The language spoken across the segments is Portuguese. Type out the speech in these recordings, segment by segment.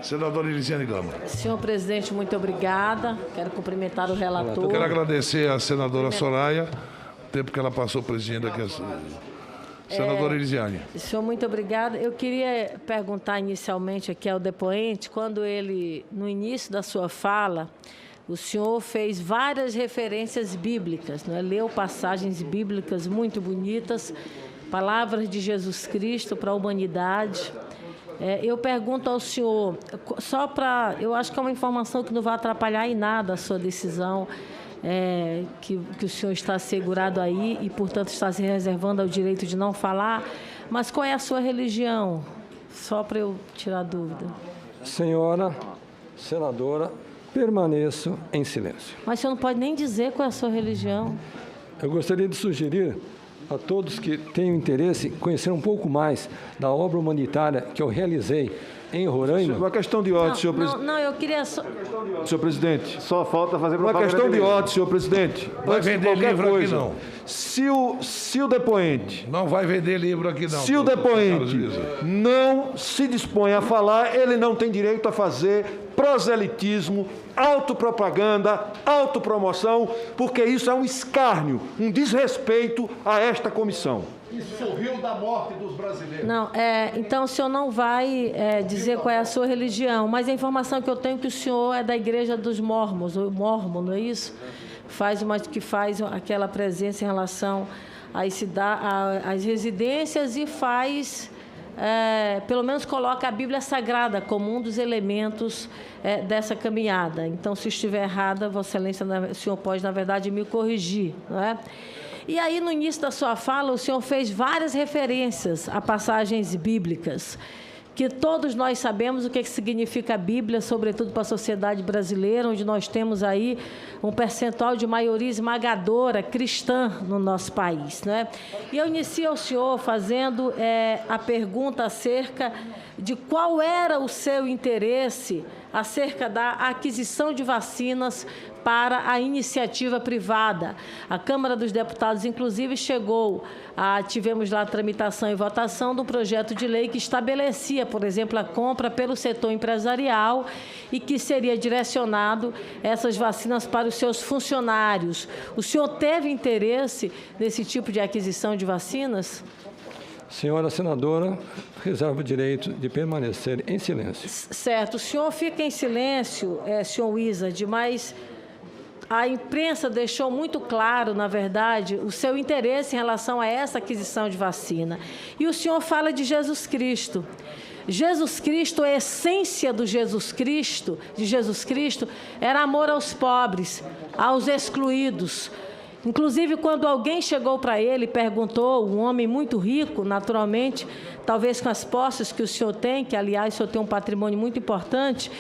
Senadora Elisiane Gama. Senhor presidente, muito obrigada. Quero cumprimentar o relator. Eu quero agradecer à senadora Soraya, o tempo que ela passou presidindo aqui. Senadora Elisiane. Senhor, muito obrigada. Eu queria perguntar inicialmente aqui ao depoente, quando ele, no início da sua fala, o senhor fez várias referências bíblicas, né? Leu passagens bíblicas muito bonitas, palavras de Jesus Cristo para a humanidade. Eu pergunto ao senhor, só para... Eu acho que é uma informação que não vai atrapalhar em nada a sua decisão, que o senhor está assegurado aí e, portanto, está se reservando ao direito de não falar, mas qual é a sua religião? Só para eu tirar dúvida. Senhora senadora, permaneço em silêncio. Mas o senhor não pode nem dizer qual é a sua religião. Eu gostaria de sugerir a todos que tenham interesse em conhecer um pouco mais da obra humanitária que eu realizei em Roraima. Uma questão de ordem, senhor presidente. Não, eu queria só... Senhor presidente. Só falta fazer Uma propaganda. questão de ordem, senhor presidente. Vai vender livro aqui não. Se o depoente... Não vai vender livro aqui não. Se o depoente não se dispõe a falar, ele não tem direito a fazer proselitismo, autopropaganda, autopromoção, porque isso é um escárnio, um desrespeito a esta comissão. E sorriu da morte dos brasileiros. Não, então o senhor não vai dizer qual é a sua religião, mas a informação que eu tenho é que o senhor é da igreja dos mormons, ou mormon, não é isso? Que faz aquela presença em relação às residências e faz... pelo menos coloca a Bíblia Sagrada como um dos elementos dessa caminhada. Então, se estiver errada, Vossa Excelência, o senhor pode, na verdade, me corrigir, não é? E aí, no início da sua fala, o senhor fez várias referências a passagens bíblicas, que todos nós sabemos o que significa a Bíblia, sobretudo para a sociedade brasileira, onde nós temos aí um percentual de maioria esmagadora cristã no nosso país, né? E eu inicio ao senhor fazendo a pergunta acerca de qual era o seu interesse acerca da aquisição de vacinas para a iniciativa privada. A Câmara dos Deputados, inclusive, tivemos lá a tramitação e votação de um projeto de lei que estabelecia, por exemplo, a compra pelo setor empresarial e que seria direcionado essas vacinas para os seus funcionários. O senhor teve interesse nesse tipo de aquisição de vacinas? Senhora senadora, reservo o direito de permanecer em silêncio. Certo. O senhor fica em silêncio, senhor Wizard, mas a imprensa deixou muito claro, na verdade, o seu interesse em relação a essa aquisição de vacina. E o senhor fala de Jesus Cristo. Jesus Cristo, a essência de Jesus Cristo, era amor aos pobres, aos excluídos. Inclusive, quando alguém chegou para ele e perguntou, um homem muito rico, naturalmente, talvez com as posses que o senhor tem, que, aliás, o senhor tem um patrimônio muito importante,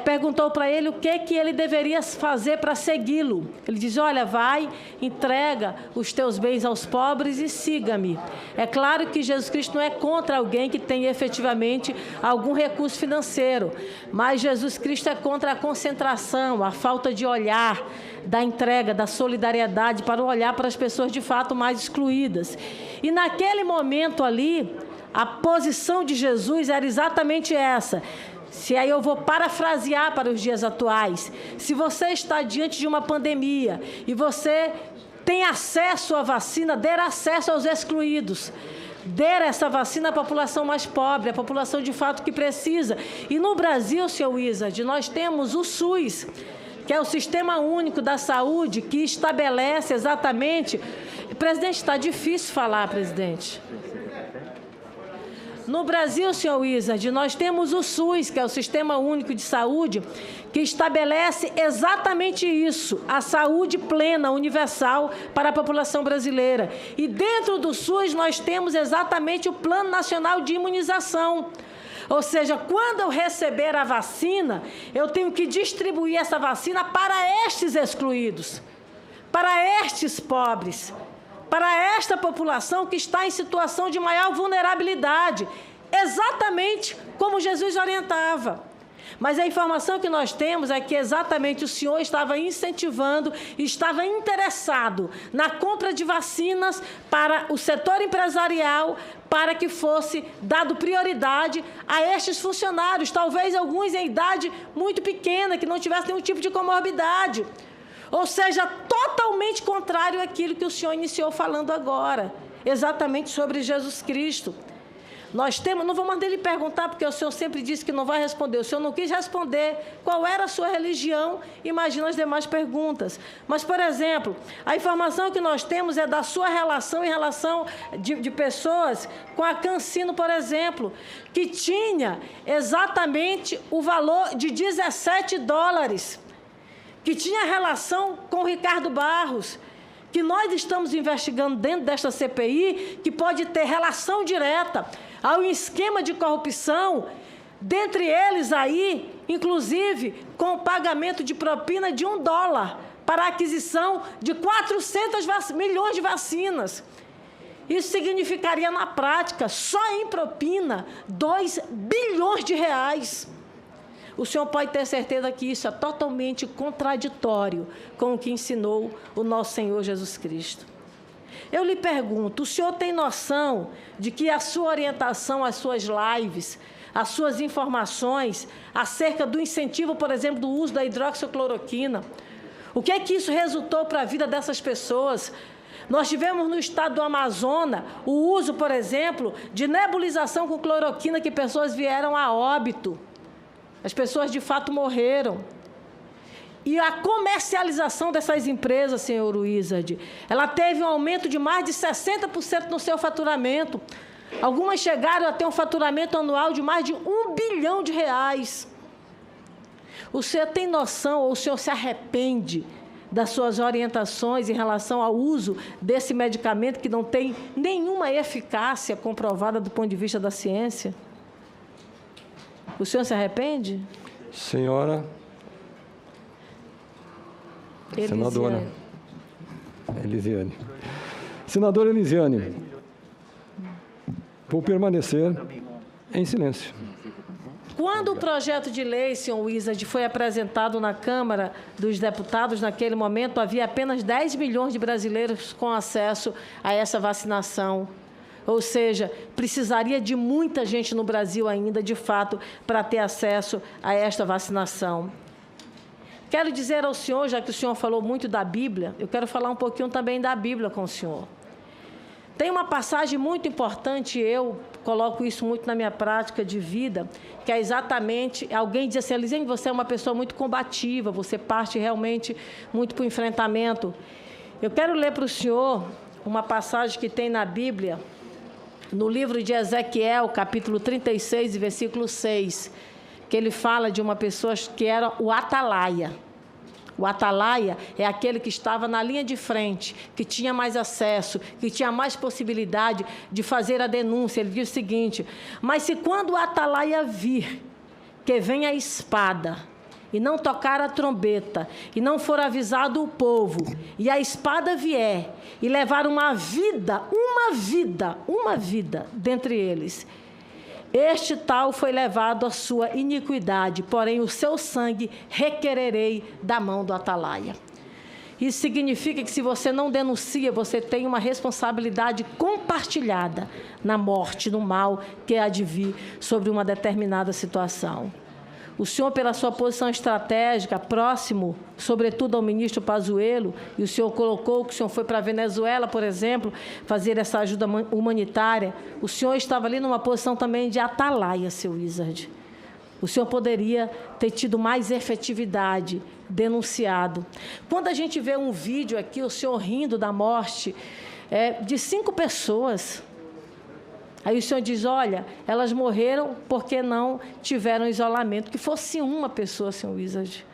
perguntou para ele o que ele deveria fazer para segui-lo. Ele diz, olha, vai, entrega os teus bens aos pobres e siga-me. É claro que Jesus Cristo não é contra alguém que tem efetivamente algum recurso financeiro, mas Jesus Cristo é contra a concentração, a falta de olhar, da entrega, da solidariedade, para olhar para as pessoas de fato mais excluídas. E naquele momento ali, a posição de Jesus era exatamente essa. Se aí eu vou parafrasear para os dias atuais, se você está diante de uma pandemia e você tem acesso à vacina, dê acesso aos excluídos. Dê essa vacina à população mais pobre, à população de fato que precisa. E no Brasil, senhor Wizard, nós temos o SUS, que é o Sistema Único da Saúde, que estabelece exatamente... Presidente, está difícil falar, presidente. No Brasil, senhor Wizard, nós temos o SUS, que é o Sistema Único de Saúde, que estabelece exatamente isso, a saúde plena, universal para a população brasileira. E dentro do SUS nós temos exatamente o Plano Nacional de Imunização. Ou seja, quando eu receber a vacina, eu tenho que distribuir essa vacina para estes excluídos, para estes pobres, para esta população que está em situação de maior vulnerabilidade, exatamente como Jesus orientava. Mas a informação que nós temos é que exatamente o senhor estava incentivando, estava interessado na compra de vacinas para o setor empresarial, para que fosse dado prioridade a estes funcionários, talvez alguns em idade muito pequena, que não tivessem nenhum tipo de comorbidade. Ou seja, totalmente contrário àquilo que o senhor iniciou falando agora, exatamente sobre Jesus Cristo. Nós temos, não vou mandar ele perguntar, porque o senhor sempre disse que não vai responder. O senhor não quis responder qual era a sua religião, imagina as demais perguntas. Mas, por exemplo, a informação que nós temos é da sua relação em relação de pessoas com a Cancino, por exemplo, que tinha exatamente o valor de $17, que tinha relação com o Ricardo Barros, que nós estamos investigando dentro desta CPI, que pode ter relação direta ao esquema de corrupção, dentre eles aí, inclusive, com o pagamento de propina de $1 para a aquisição de 400 milhões de vacinas. Isso significaria, na prática, só em propina, R$2 bilhões. O senhor pode ter certeza que isso é totalmente contraditório com o que ensinou o nosso Senhor Jesus Cristo. Eu lhe pergunto, o senhor tem noção de que a sua orientação, as suas lives, as suas informações acerca do incentivo, por exemplo, do uso da hidroxicloroquina, o que é que isso resultou para a vida dessas pessoas? Nós tivemos no estado do Amazonas o uso, por exemplo, de nebulização com cloroquina, que pessoas vieram a óbito. As pessoas, de fato, morreram. E a comercialização dessas empresas, senhor Wizard, ela teve um aumento de mais de 60% no seu faturamento. Algumas chegaram a ter um faturamento anual de mais de R$1 bilhão. O senhor tem noção, ou o senhor se arrepende das suas orientações em relação ao uso desse medicamento que não tem nenhuma eficácia comprovada do ponto de vista da ciência? O senhor se arrepende? Senhora senadora Elisiane. Senadora Elisiane, vou permanecer em silêncio. Quando o projeto de lei, senhor Wizard, foi apresentado na Câmara dos Deputados, naquele momento havia apenas 10 milhões de brasileiros com acesso a essa vacinação. Ou seja, precisaria de muita gente no Brasil ainda, de fato, para ter acesso a esta vacinação. Quero dizer ao senhor, já que o senhor falou muito da Bíblia, eu quero falar um pouquinho também da Bíblia com o senhor. Tem uma passagem muito importante, eu coloco isso muito na minha prática de vida, que é exatamente, alguém diz assim, Elisiane, você é uma pessoa muito combativa, você parte realmente muito para o enfrentamento. Eu quero ler para o senhor uma passagem que tem na Bíblia, no livro de Ezequiel, capítulo 36, versículo 6, que ele fala de uma pessoa que era o atalaia. O atalaia é aquele que estava na linha de frente, que tinha mais acesso, que tinha mais possibilidade de fazer a denúncia. Ele diz o seguinte: mas se quando o atalaia vir que vem a espada, e não tocar a trombeta, e não for avisado o povo, e a espada vier, e levar uma vida dentre eles, este tal foi levado à sua iniquidade, porém o seu sangue requererei da mão do atalaia. Isso significa que se você não denuncia, você tem uma responsabilidade compartilhada na morte, no mal que há de vir sobre uma determinada situação. O senhor, pela sua posição estratégica, próximo, sobretudo ao ministro Pazuello, e o senhor colocou que o senhor foi para a Venezuela, por exemplo, fazer essa ajuda humanitária, o senhor estava ali numa posição também de atalaia, seu Wizard. O senhor poderia ter tido mais efetividade, denunciado. Quando a gente vê um vídeo aqui, o senhor rindo da morte de 5 pessoas... Aí o senhor diz, olha, elas morreram porque não tiveram isolamento. Que fosse uma pessoa, senhor Wizard.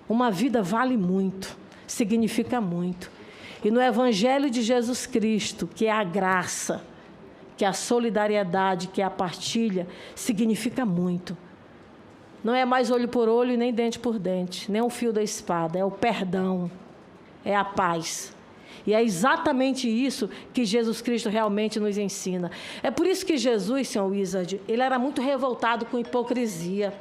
Uma vida vale muito, significa muito. E no Evangelho de Jesus Cristo, que é a graça, que é a solidariedade, que é a partilha, significa muito. Não é mais olho por olho, nem dente por dente, nem o fio da espada, é o perdão, é a paz. E é exatamente isso que Jesus Cristo realmente nos ensina. É por isso que Jesus, senhor Wizard, ele era muito revoltado com hipocrisia.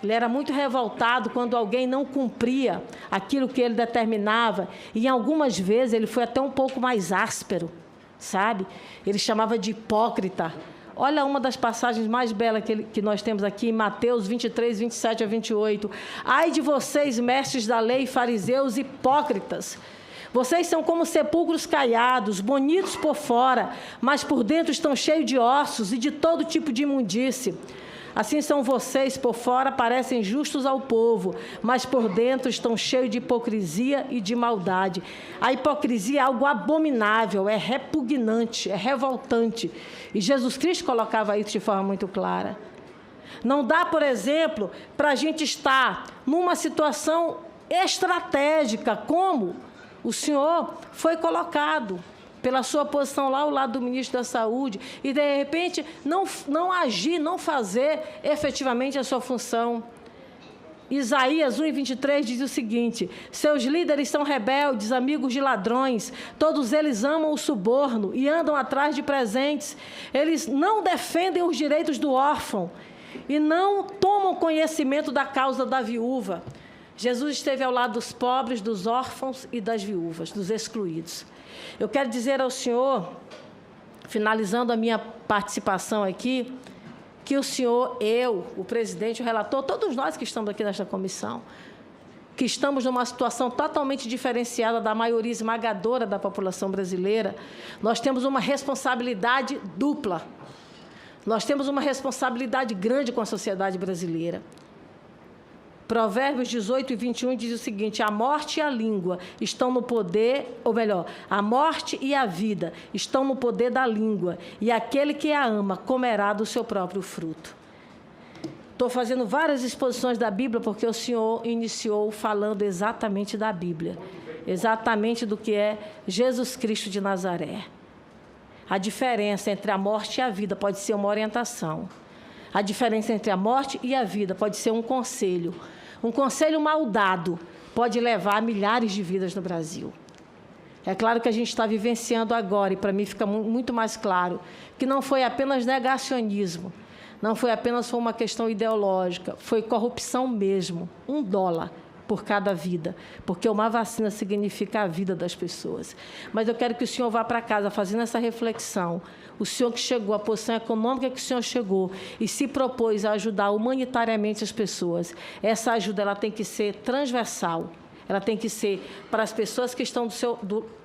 Ele era muito revoltado quando alguém não cumpria aquilo que ele determinava. E, algumas vezes, ele foi até um pouco mais áspero, sabe? Ele chamava de hipócrita. Olha uma das passagens mais belas que nós temos aqui, em Mateus 23, 27 a 28. Ai de vocês, mestres da lei, fariseus hipócritas! Vocês são como sepulcros caiados, bonitos por fora, mas por dentro estão cheios de ossos e de todo tipo de imundície. Assim são vocês, por fora parecem justos ao povo, mas por dentro estão cheios de hipocrisia e de maldade. A hipocrisia é algo abominável, é repugnante, é revoltante. E Jesus Cristo colocava isso de forma muito clara. Não dá, por exemplo, para a gente estar numa situação estratégica, como o senhor foi colocado pela sua posição lá ao lado do ministro da Saúde, e, de repente, não agir, não fazer efetivamente a sua função. Isaías 1:23 diz o seguinte: seus líderes são rebeldes, amigos de ladrões, todos eles amam o suborno e andam atrás de presentes. Eles não defendem os direitos do órfão e não tomam conhecimento da causa da viúva. Jesus esteve ao lado dos pobres, dos órfãos e das viúvas, dos excluídos. Eu quero dizer ao senhor, finalizando a minha participação aqui, que o senhor, eu, o presidente, o relator, todos nós que estamos aqui nesta comissão, que estamos numa situação totalmente diferenciada da maioria esmagadora da população brasileira, nós temos uma responsabilidade dupla. Nós temos uma responsabilidade grande com a sociedade brasileira. Provérbios 18 e 21 diz o seguinte: a morte e a língua estão no poder, ou melhor, a morte e a vida estão no poder da língua, e aquele que a ama comerá do seu próprio fruto. Estou fazendo várias exposições da Bíblia porque o senhor iniciou falando exatamente da Bíblia, exatamente do que é Jesus Cristo de Nazaré. A diferença entre a morte e a vida pode ser uma orientação. A diferença entre a morte e a vida pode ser um conselho. Um conselho mal dado pode levar a milhares de vidas no Brasil. É claro que a gente está vivenciando agora, e para mim fica muito mais claro, que não foi apenas negacionismo, não foi apenas uma questão ideológica, foi corrupção mesmo, $1 por cada vida, porque uma vacina significa a vida das pessoas. Mas eu quero que o senhor vá para casa fazendo essa reflexão. O senhor que chegou, a posição econômica que o senhor chegou e se propôs a ajudar humanitariamente as pessoas, essa ajuda ela tem que ser transversal, ela tem que ser para as pessoas que estão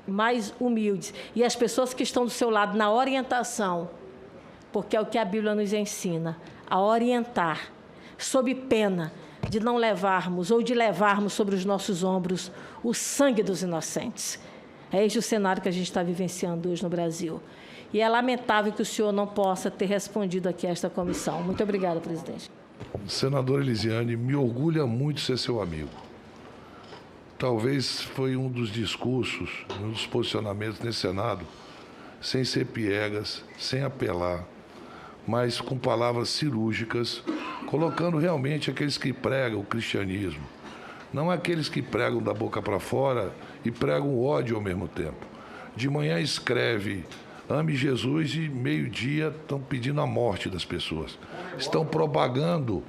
mais humildes e as pessoas que estão do seu lado na orientação, porque é o que a Bíblia nos ensina, a orientar, sob pena de não levarmos ou de levarmos sobre os nossos ombros o sangue dos inocentes. É este o cenário que a gente está vivenciando hoje no Brasil. E é lamentável que o senhor não possa ter respondido aqui a esta comissão. Muito obrigada, presidente. Senador Elisiane, me orgulha muito ser seu amigo. Talvez foi um dos discursos, um dos posicionamentos nesse Senado, sem ser piegas, sem apelar, mas com palavras cirúrgicas, colocando realmente aqueles que pregam o cristianismo, não aqueles que pregam da boca para fora e pregam o ódio ao mesmo tempo. De manhã escreve: ame Jesus, e meio-dia estão pedindo a morte das pessoas. Estão propagando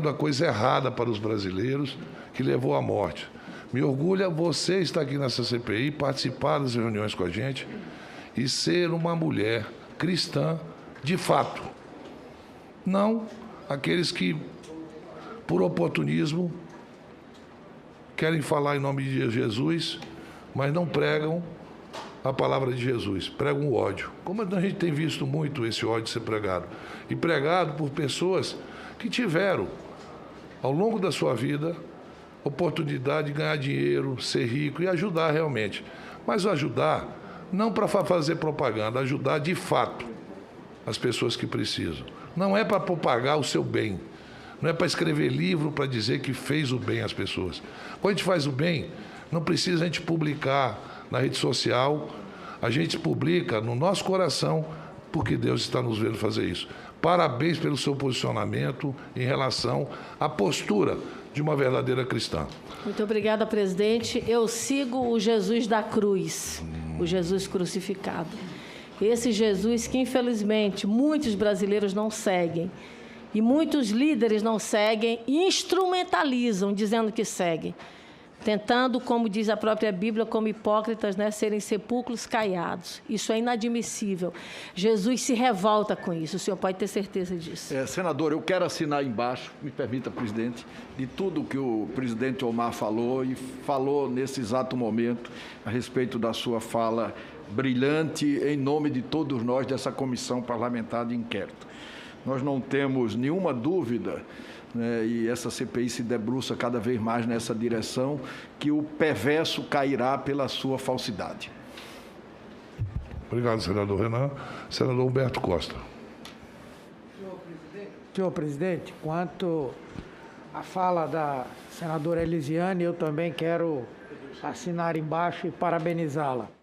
a coisa errada para os brasileiros, que levou à morte. Me orgulha você estar aqui nessa CPI, participar das reuniões com a gente e ser uma mulher cristã de fato. Não aqueles que, por oportunismo, querem falar em nome de Jesus, mas não pregam a palavra de Jesus, pregam o ódio. Como a gente tem visto muito esse ódio ser pregado. E pregado por pessoas que tiveram, ao longo da sua vida, oportunidade de ganhar dinheiro, ser rico e ajudar realmente. Mas ajudar, não para fazer propaganda, ajudar de fato as pessoas que precisam. Não é para propagar o seu bem, não é para escrever livro para dizer que fez o bem às pessoas. Quando a gente faz o bem, não precisa a gente publicar na rede social, a gente publica no nosso coração, porque Deus está nos vendo fazer isso. Parabéns pelo seu posicionamento em relação à postura de uma verdadeira cristã. Muito obrigada, presidente. Eu sigo o Jesus da cruz, o Jesus crucificado. Esse Jesus que, infelizmente, muitos brasileiros não seguem. E muitos líderes não seguem e instrumentalizam, dizendo que seguem, tentando, como diz a própria Bíblia, como hipócritas, né, serem sepulcros caiados. Isso é inadmissível. Jesus se revolta com isso, o senhor pode ter certeza disso. Senador, eu quero assinar embaixo, me permita, presidente, de tudo que o presidente Omar falou e falou nesse exato momento a respeito da sua fala brilhante em nome de todos nós dessa comissão parlamentar de inquérito. Nós não temos nenhuma dúvida, né, e essa CPI se debruça cada vez mais nessa direção, que o perverso cairá pela sua falsidade. Obrigado, senador Renan. Senador Humberto Costa. Senhor presidente, quanto à fala da senadora Elisiane, eu também quero assinar embaixo e parabenizá-la.